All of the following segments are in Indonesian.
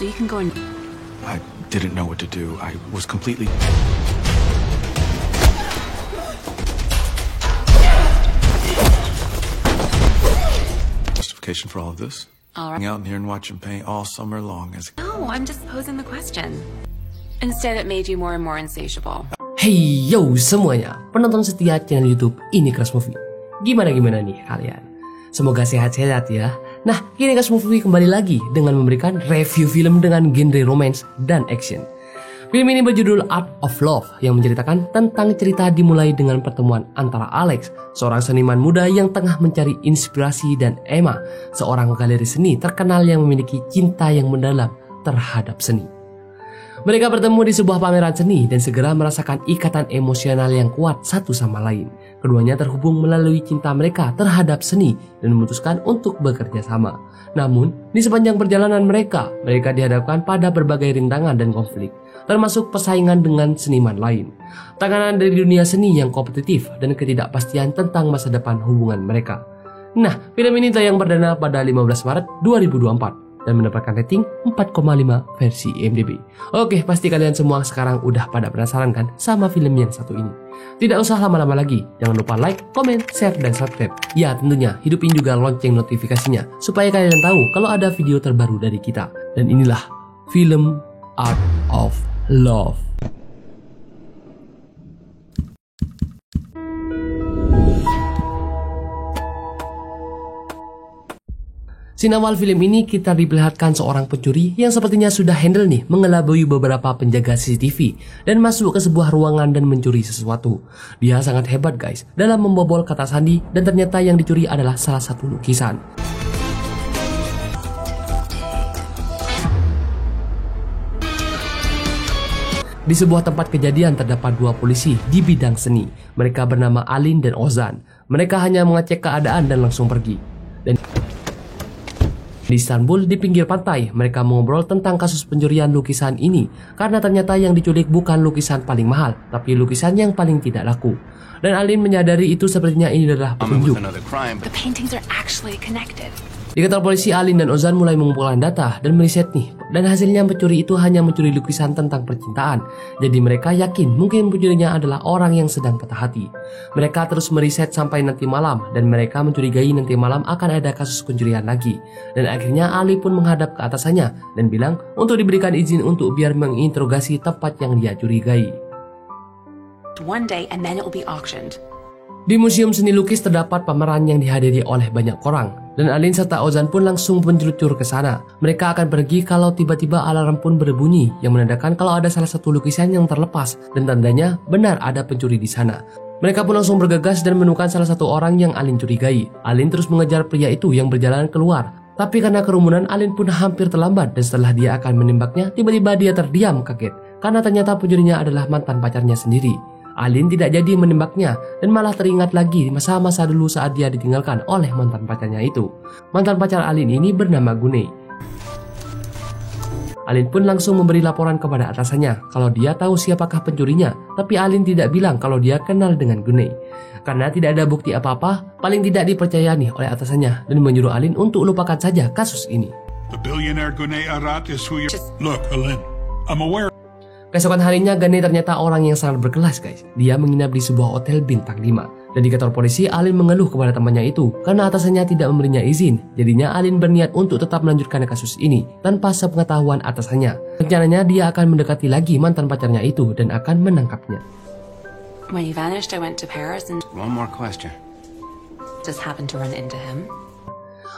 So you can go and... I didn't know what to do. I was completely... Justification for all of this? All right. Hang out in here and watch him paint all summer long as... No, I'm just posing the question. Instead, it made you more and more insatiable. Hey yo semuanya, penonton setia channel YouTube Ini Crush Movie. Gimana nih kalian? Semoga sehat-sehat ya. Nah, Ini Crush Movie kembali lagi dengan memberikan review film dengan genre romance dan action. Film ini berjudul Art of Love yang menceritakan tentang cerita dimulai dengan pertemuan antara Alex, seorang seniman muda yang tengah mencari inspirasi, dan Emma, seorang galeri seni terkenal yang memiliki cinta yang mendalam terhadap seni. Mereka bertemu di sebuah pameran seni dan segera merasakan ikatan emosional yang kuat satu sama lain. Keduanya terhubung melalui cinta mereka terhadap seni dan memutuskan untuk bekerja sama. Namun, di sepanjang perjalanan mereka dihadapkan pada berbagai rintangan dan konflik, termasuk persaingan dengan seniman lain, tekanan dari dunia seni yang kompetitif, dan ketidakpastian tentang masa depan hubungan mereka. Nah, film ini tayang perdana pada 15 Maret 2024. Dan mendapatkan rating 4,5 versi IMDb. Oke, pasti kalian semua sekarang udah pada penasaran kan sama film yang satu ini. Tidak usah lama-lama lagi, jangan lupa like, komen, share, dan subscribe. Ya tentunya, hidupin juga lonceng notifikasinya supaya kalian tahu kalau ada video terbaru dari kita. Dan inilah film Art of Love. Scene awal film ini kita diperlihatkan seorang pencuri yang sepertinya sudah handal nih mengelabui beberapa penjaga CCTV dan masuk ke sebuah ruangan dan mencuri sesuatu. Dia sangat hebat guys dalam membobol kata sandi, dan ternyata yang dicuri adalah salah satu lukisan. Di sebuah tempat kejadian terdapat dua polisi di bidang seni. Mereka bernama Alin dan Ozan. Mereka hanya mengecek keadaan dan langsung pergi. Dan di Istanbul, di pinggir pantai, mereka mengobrol tentang kasus pencurian lukisan ini karena ternyata yang diculik bukan lukisan paling mahal, tapi lukisan yang paling tidak laku. Dan Alin menyadari itu sepertinya ini adalah petunjuk. The paintings are actually connected. Di kantor polisi, Alin dan Ozan mulai mengumpulkan data dan meriset nih, dan hasilnya pencuri itu hanya mencuri lukisan tentang percintaan. Jadi mereka yakin mungkin pencurinya adalah orang yang sedang patah hati. Mereka terus meriset sampai nanti malam, dan mereka mencurigai nanti malam akan ada kasus pencurian lagi. Dan akhirnya Ali pun menghadap ke atasannya dan bilang untuk diberikan izin untuk biar menginterogasi tempat yang dia curigai. One day and then it will be auctioned. Di museum seni lukis terdapat pameran yang dihadiri oleh banyak orang, dan Alin serta Ozan pun langsung menjelucur ke sana. Mereka akan pergi kalau tiba-tiba alarm pun berbunyi yang menandakan kalau ada salah satu lukisan yang terlepas, dan tandanya benar ada pencuri di sana. Mereka pun langsung bergegas dan menemukan salah satu orang yang Alin curigai. Alin terus mengejar pria itu yang berjalan keluar. Tapi karena kerumunan, Alin pun hampir terlambat, dan setelah dia akan menembaknya, tiba-tiba dia terdiam kaget karena ternyata pencurinya adalah mantan pacarnya sendiri. Alin tidak jadi menembaknya dan malah teringat lagi masa-masa dulu saat dia ditinggalkan oleh mantan pacarnya itu. Mantan pacar Alin ini bernama Gunei. Alin pun langsung memberi laporan kepada atasannya kalau dia tahu siapakah pencurinya, tapi Alin tidak bilang kalau dia kenal dengan Gunei. Karena tidak ada bukti apa-apa, paling tidak dipercayai oleh atasannya dan menyuruh Alin untuk lupakan saja kasus ini. The billionaire Gunei Arat is who you... Look, Alin, I'm aware... Keesokan harinya, Gunei ternyata orang yang sangat berkelas guys. Dia menginap di sebuah hotel bintang 5. Dan di kantor polisi, Alin mengeluh kepada temannya itu karena atasannya tidak memberinya izin. Jadinya Alin berniat untuk tetap melanjutkan kasus ini tanpa sepengetahuan atasannya. Rencananya dia akan mendekati lagi mantan pacarnya itu dan akan menangkapnya. When he vanished, I went to Paris and One more question. just happened to run into him.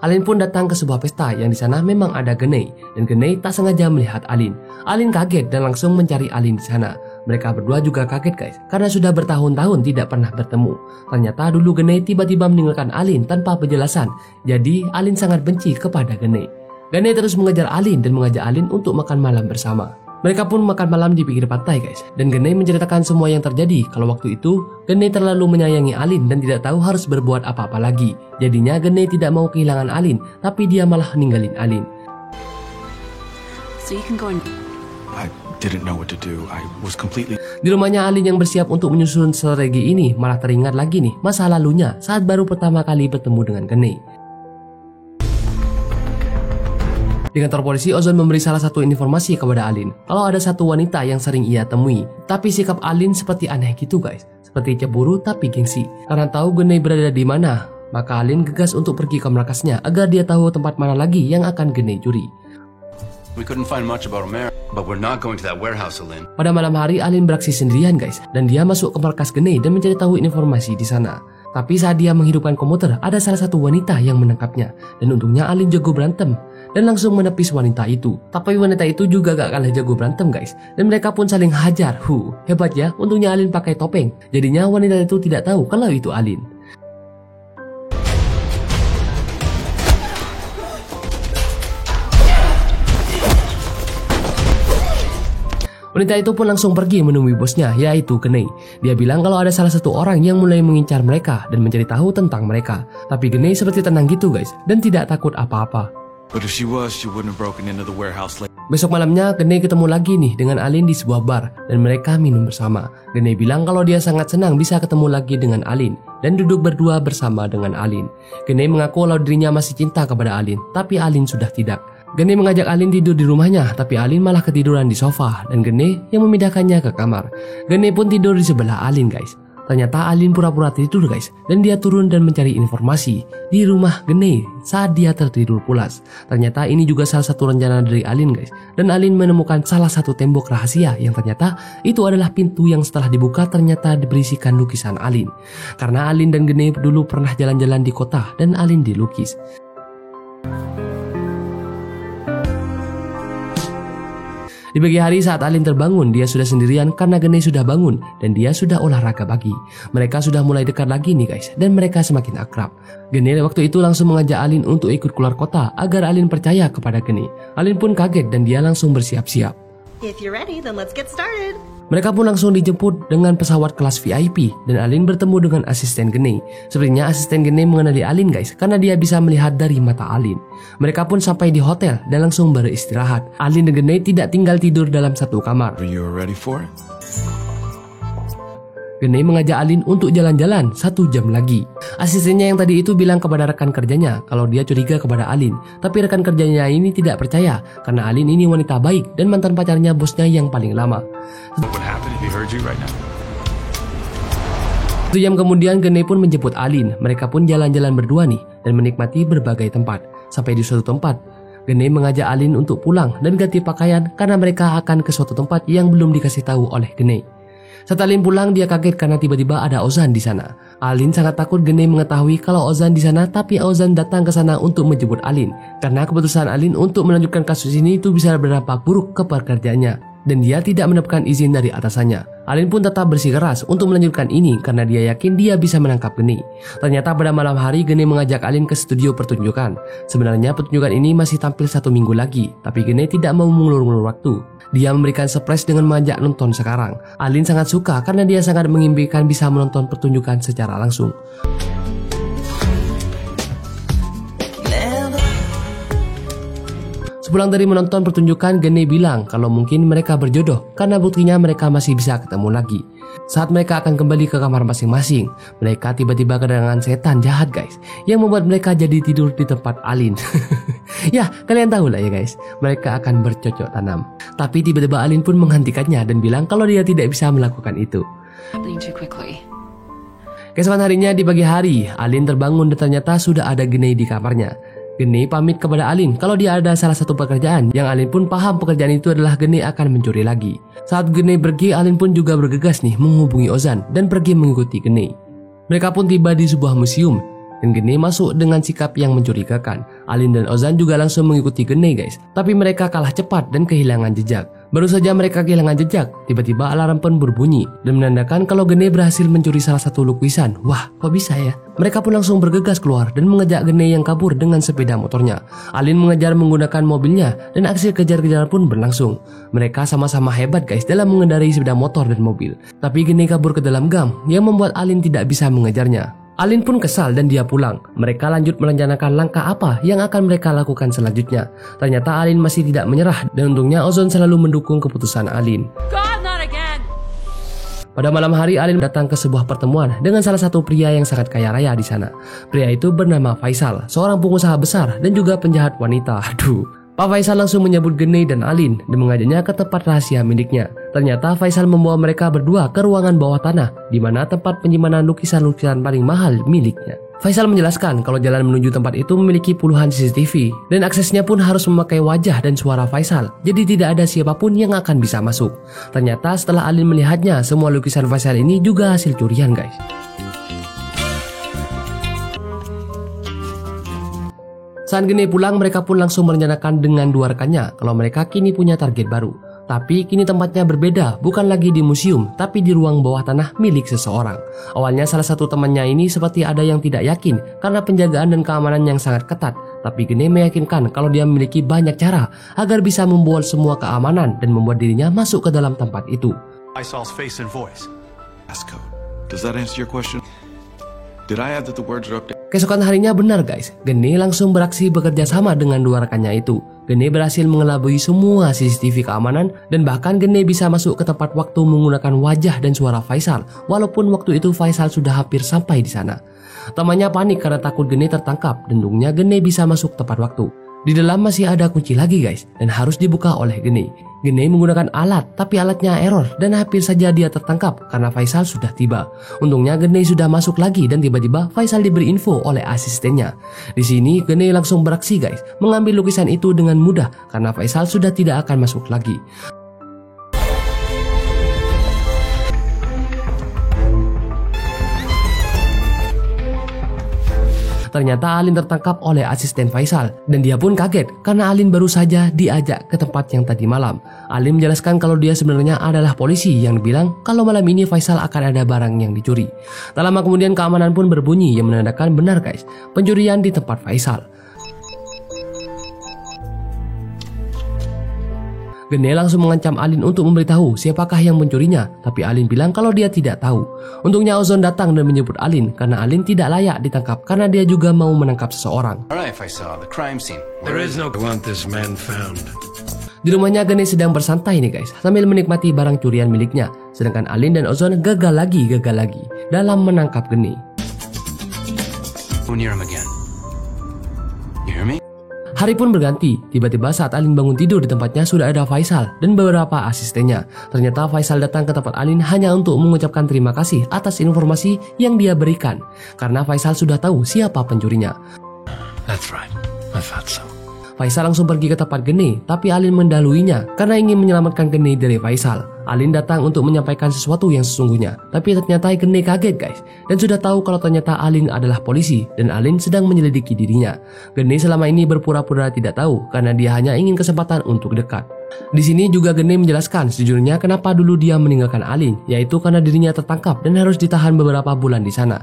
Alin pun datang ke sebuah pesta yang di sana memang ada Gunei, dan Gunei tak sengaja melihat Alin. Alin kaget dan langsung mencari Alin di sana. Mereka berdua juga kaget guys, karena sudah bertahun-tahun tidak pernah bertemu. Ternyata dulu Gunei tiba-tiba meninggalkan Alin tanpa penjelasan. Jadi Alin sangat benci kepada Gunei. Gunei terus mengejar Alin dan mengajak Alin untuk makan malam bersama. Mereka pun makan malam di pinggir pantai guys, dan Gunei menceritakan semua yang terjadi kalau waktu itu Gunei terlalu menyayangi Alin dan tidak tahu harus berbuat apa-apa lagi. Jadinya Gunei tidak mau kehilangan Alin, tapi dia malah ninggalin Alin. So you can go and... I didn't know what to do. I was completely... Di rumahnya Alin yang bersiap untuk menyusun strategi ini malah teringat lagi nih masa lalunya saat baru pertama kali bertemu dengan Gunei. Di kantor polisi, Ozon memberi salah satu informasi kepada Alin kalau ada satu wanita yang sering ia temui. Tapi sikap Alin seperti aneh gitu guys, seperti cemburu tapi gengsi. Karena tahu Genei berada di mana, maka Alin gegas untuk pergi ke markasnya agar dia tahu tempat mana lagi yang akan Genei curi. We couldn't find much about America, but we're not going to that warehouse, Alin. Pada malam hari, Alin beraksi sendirian guys, dan dia masuk ke markas Genei dan mencari tahu informasi di sana. Tapi saat dia menghidupkan komputer, ada salah satu wanita yang menangkapnya. Dan untungnya Alin jago berantem dan langsung menepis wanita itu. Tapi wanita itu juga gak kalah jago berantem guys, dan mereka pun saling hajar. Hebat ya, untungnya Alin pakai topeng. Jadinya wanita itu tidak tahu kalau itu Alin. Wanita itu pun langsung pergi menemui bosnya, yaitu Genei. Dia bilang kalau ada salah satu orang yang mulai mengincar mereka dan mencari tahu tentang mereka. Tapi Genei seperti tenang gitu guys, dan tidak takut apa-apa. But if she was, she wouldn't have broken into the warehouse later. Besok malamnya Genei ketemu lagi nih dengan Alin di sebuah bar dan mereka minum bersama. Genei bilang kalau dia sangat senang bisa ketemu lagi dengan Alin dan duduk berdua bersama dengan Alin. Genei mengaku kalau dirinya masih cinta kepada Alin, tapi Alin sudah tidak. Genei mengajak Alin tidur di rumahnya, tapi Alin malah ketiduran di sofa dan Genei yang memindahkannya ke kamar. Genei pun tidur di sebelah Alin guys. Ternyata Alin pura-pura tidur guys, dan dia turun dan mencari informasi di rumah Genei saat dia tertidur pulas. Ternyata ini juga salah satu rencana dari Alin guys, dan Alin menemukan salah satu tembok rahasia yang ternyata itu adalah pintu yang setelah dibuka ternyata diberisikan lukisan Alin. Karena Alin dan Genei dulu pernah jalan-jalan di kota dan Alin dilukis. Di pagi hari saat Alin terbangun, dia sudah sendirian karena Genei sudah bangun dan dia sudah olahraga pagi. Mereka sudah mulai dekat lagi nih guys, dan mereka semakin akrab. Genei waktu itu langsung mengajak Alin untuk ikut keluar kota agar Alin percaya kepada Genei. Alin pun kaget dan dia langsung bersiap-siap. If you're ready, then let's get started. Mereka pun langsung dijemput dengan pesawat kelas VIP dan Alin bertemu dengan asisten Genei. Sepertinya asisten Genei mengenali Alin guys karena dia bisa melihat dari mata Alin. Mereka pun sampai di hotel dan langsung beristirahat. Alin dan Genei tidak tinggal tidur dalam satu kamar. Are you ready for it? Genei mengajak Alin untuk jalan-jalan 1 jam lagi. Asistennya yang tadi itu bilang kepada rekan kerjanya kalau dia curiga kepada Alin. Tapi rekan kerjanya ini tidak percaya karena Alin ini wanita baik dan mantan pacarnya bosnya yang paling lama. What would happen if he heard you right now? 1 jam kemudian Genei pun menjemput Alin. Mereka pun jalan-jalan berdua nih dan menikmati berbagai tempat. Sampai di suatu tempat, Genei mengajak Alin untuk pulang dan ganti pakaian karena mereka akan ke suatu tempat yang belum dikasih tahu oleh Genei. Saat Alin pulang, dia kaget karena tiba-tiba ada Ozan di sana. Alin sangat takut Genei mengetahui kalau Ozan di sana, tapi Ozan datang ke sana untuk menjemput Alin. Karena keputusan Alin untuk melanjutkan kasus ini itu bisa berdampak buruk ke pekerjaannya, dan dia tidak mendapatkan izin dari atasannya. Alin pun tetap bersikeras untuk melanjutkan ini karena dia yakin dia bisa menangkap Genei. Ternyata pada malam hari Genei mengajak Alin ke studio pertunjukan. Sebenarnya pertunjukan ini masih tampil 1 minggu lagi, tapi Genei tidak mau mengulur-ulur waktu. Dia memberikan surprise dengan mengajak nonton sekarang. Alin sangat suka karena dia sangat mengimpikan bisa menonton pertunjukan secara langsung. Sepulang dari menonton pertunjukan, Genei bilang kalau mungkin mereka berjodoh karena buktinya mereka masih bisa ketemu lagi. Saat mereka akan kembali ke kamar masing-masing, mereka tiba-tiba kedatangan setan jahat guys, yang membuat mereka jadi tidur di tempat Alin. Ya, kalian tahu lah ya guys, mereka akan bercocok tanam. Tapi tiba-tiba Alin pun menghentikannya dan bilang kalau dia tidak bisa melakukan itu. Happening too quickly. Keesokan harinya di pagi hari, Alin terbangun dan ternyata sudah ada Genei di kamarnya. Genei pamit kepada Alin kalau dia ada salah satu pekerjaan yang Alin pun paham pekerjaan itu adalah Genei akan mencuri lagi. Saat Genei pergi, Alin pun juga bergegas nih menghubungi Ozan dan pergi mengikuti Genei. Mereka pun tiba di sebuah museum dan Genei masuk dengan sikap yang mencurigakan. Alin dan Ozan juga langsung mengikuti Genei guys, tapi mereka kalah cepat dan kehilangan jejak. Baru saja mereka kehilangan jejak, tiba-tiba alarm pun berbunyi dan menandakan kalau Genei berhasil mencuri salah satu lukisan. Wah, kok bisa ya? Mereka pun langsung bergegas keluar dan mengejar Genei yang kabur dengan sepeda motornya. Alin mengejar menggunakan mobilnya dan aksi kejar-kejaran pun berlangsung. Mereka sama-sama hebat guys dalam mengendarai sepeda motor dan mobil. Tapi Genei kabur ke dalam gang yang membuat Alin tidak bisa mengejarnya. Alin pun kesal dan dia pulang. Mereka lanjut merencanakan langkah apa yang akan mereka lakukan selanjutnya. Ternyata Alin masih tidak menyerah dan untungnya Ozon selalu mendukung keputusan Alin. God, not again! Pada malam hari Alin datang ke sebuah pertemuan dengan salah satu pria yang sangat kaya raya di sana. Pria itu bernama Faisal, seorang pengusaha besar dan juga penjahat wanita. Aduh, Pak Faisal langsung menyebut Gene dan Alin dan mengajaknya ke tempat rahasia miliknya. Ternyata Faisal membawa mereka berdua ke ruangan bawah tanah, di mana tempat penyimpanan lukisan-lukisan paling mahal miliknya. Faisal menjelaskan kalau jalan menuju tempat itu memiliki puluhan CCTV dan aksesnya pun harus memakai wajah dan suara Faisal, jadi tidak ada siapapun yang akan bisa masuk. Ternyata setelah Alin melihatnya, semua lukisan Faisal ini juga hasil curian, guys. Saat Gene pulang, mereka pun langsung merencanakan dengan dua rekannya kalau mereka kini punya target baru. Tapi kini tempatnya berbeda, bukan lagi di museum, tapi di ruang bawah tanah milik seseorang. Awalnya salah satu temannya ini seperti ada yang tidak yakin karena penjagaan dan keamanan yang sangat ketat. Tapi Gene meyakinkan kalau dia memiliki banyak cara agar bisa membuat semua keamanan dan membuat dirinya masuk ke dalam tempat itu. Faisal's face and voice. Passcode. Does that answer your question? Did I add that the words are updated? Keesokan harinya benar guys, Gene langsung beraksi bekerja sama dengan dua rekannya itu. Gene berhasil mengelabui semua CCTV keamanan dan bahkan Gene bisa masuk ke tempat waktu menggunakan wajah dan suara Faisal, walaupun waktu itu Faisal sudah hampir sampai di sana. Temannya panik karena takut Gene tertangkap dan untungnya Gene bisa masuk tepat waktu. Di dalam masih ada kunci lagi guys dan harus dibuka oleh Gene. Gene menggunakan alat tapi alatnya error dan hampir saja dia tertangkap karena Faisal sudah tiba. Untungnya Gene sudah masuk lagi dan tiba-tiba Faisal diberi info oleh asistennya. Di sini Gene langsung beraksi guys, mengambil lukisan itu dengan mudah karena Faisal sudah tidak akan masuk lagi. Ternyata Alin tertangkap oleh asisten Faisal dan dia pun kaget karena Alin baru saja diajak ke tempat yang tadi malam. Alin menjelaskan kalau dia sebenarnya adalah polisi yang bilang kalau malam ini Faisal akan ada barang yang dicuri. Tak lama kemudian keamanan pun berbunyi yang menandakan benar guys, pencurian di tempat Faisal. Gene langsung mengancam Alin untuk memberitahu siapakah yang mencurinya, tapi Alin bilang kalau dia tidak tahu. Untungnya Ozon datang dan menyebut Alin karena Alin tidak layak ditangkap karena dia juga mau menangkap seseorang. Alright, Faisal, the crime scene. There is no want this man found. Di rumahnya Gene sedang bersantai nih guys, sambil menikmati barang curian miliknya. Sedangkan Alin dan Ozon gagal lagi dalam menangkap Gene. Go near him again. You hear me? Hari pun berganti, tiba-tiba saat Alin bangun tidur di tempatnya sudah ada Faisal dan beberapa asistennya. Ternyata Faisal datang ke tempat Alin hanya untuk mengucapkan terima kasih atas informasi yang dia berikan. Karena Faisal sudah tahu siapa pencurinya. That's right. I thought so. Faisal langsung pergi ke tempat Gene, tapi Alin mendahuluinya karena ingin menyelamatkan Gene dari Faisal. Alin datang untuk menyampaikan sesuatu yang sesungguhnya, tapi ternyata Gene kaget guys, dan sudah tahu kalau ternyata Alin adalah polisi dan Alin sedang menyelidiki dirinya. Gene selama ini berpura-pura tidak tahu karena dia hanya ingin kesempatan untuk dekat. Di sini juga Gene menjelaskan sejujurnya kenapa dulu dia meninggalkan Alin, yaitu karena dirinya tertangkap dan harus ditahan beberapa bulan di sana.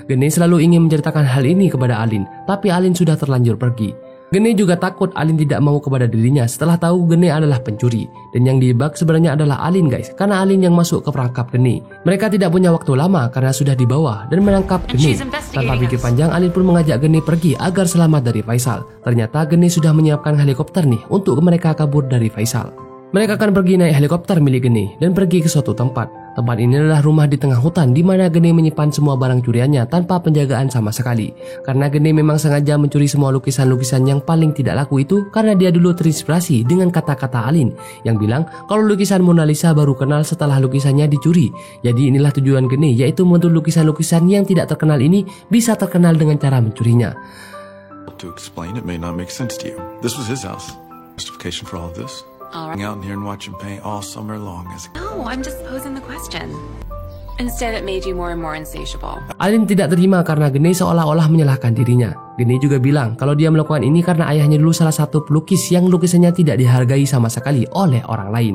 Gene selalu ingin menceritakan hal ini kepada Alin, tapi Alin sudah terlanjur pergi. Gene juga takut Alin tidak mau kepada dirinya setelah tahu Gene adalah pencuri. Dan yang dijebak sebenarnya adalah Alin guys, karena Alin yang masuk ke perangkap Gene. Mereka tidak punya waktu lama karena sudah dibawa dan menangkap Gene. Tanpa pikir panjang, Alin pun mengajak Gene pergi agar selamat dari Faisal. Ternyata Gene sudah menyiapkan helikopter nih untuk mereka kabur dari Faisal. Mereka akan pergi naik helikopter milik Gene dan pergi ke suatu tempat. Tempat ini adalah rumah di tengah hutan di mana Gene menyimpan semua barang curiannya tanpa penjagaan sama sekali. Karena Gene memang sengaja mencuri semua lukisan-lukisan yang paling tidak laku itu karena dia dulu terinspirasi dengan kata-kata Alin yang bilang kalau lukisan Mona Lisa baru kenal setelah lukisannya dicuri. Jadi inilah tujuan Gene, yaitu membantu lukisan-lukisan yang tidak terkenal ini bisa terkenal dengan cara mencurinya. To explain, it may not make sense to you. This was his house. Justification for all of this. All right. Hang out in here and watch him paint all summer long as a... No, I'm just posing the question. Instead, it made you more and more insatiable. Alin tidak terima karena Gene seolah-olah menyalahkan dirinya. Gene juga bilang kalau dia melakukan ini karena ayahnya dulu salah satu pelukis yang lukisannya tidak dihargai sama sekali oleh orang lain.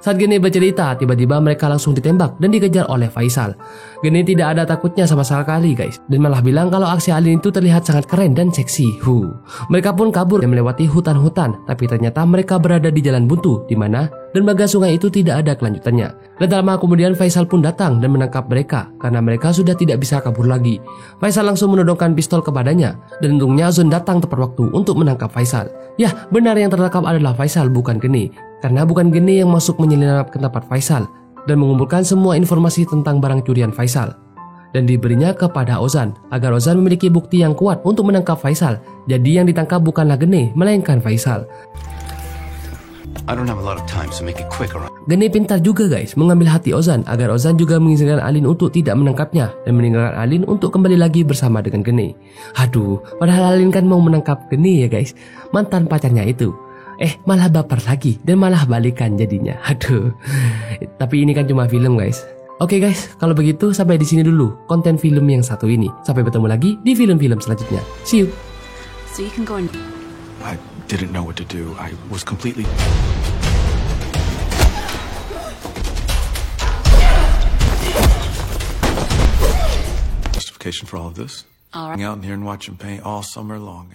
Saat Gene bercerita, tiba-tiba mereka langsung ditembak dan dikejar oleh Faisal. Gene tidak ada takutnya sama sekali guys, dan malah bilang kalau aksi Alin itu terlihat sangat keren dan seksi. Mereka pun kabur dan melewati hutan-hutan, tapi ternyata mereka berada di jalan buntu di mana dermaga sungai itu tidak ada kelanjutannya. Dan tak lama kemudian Faisal pun datang dan menangkap mereka karena mereka sudah tidak bisa kabur lagi. Faisal langsung menodongkan pistol kepadanya dan untungnya Ozon datang tepat waktu untuk menangkap Faisal. Ya, benar yang tertangkap adalah Faisal bukan Gene, karena bukan Gene yang masuk menyelinap ke tempat Faisal dan mengumpulkan semua informasi tentang barang curian Faisal. dan diberinya kepada Ozan agar Ozan memiliki bukti yang kuat untuk menangkap Faisal. Jadi yang ditangkap bukanlah Gene, melainkan Faisal. I don't have a lot of time, so make it quick, alright? Gene pintar juga guys mengambil hati Ozan agar Ozan juga mengizinkan Alin untuk tidak menangkapnya dan meninggalkan Alin untuk kembali lagi bersama dengan Gene. Aduh, padahal Alin kan mau menangkap Gene ya guys, mantan pacarnya itu. Malah baper lagi dan malah balikan jadinya. Aduh. Tapi ini kan cuma film guys. Oke guys, kalau begitu sampai di sini dulu konten film yang satu ini. Sampai bertemu lagi di film-film selanjutnya. See you. So you can go and... I didn't know what to do. I was completely... Justification for all of this? All right. Out in here and watching paint all summer long.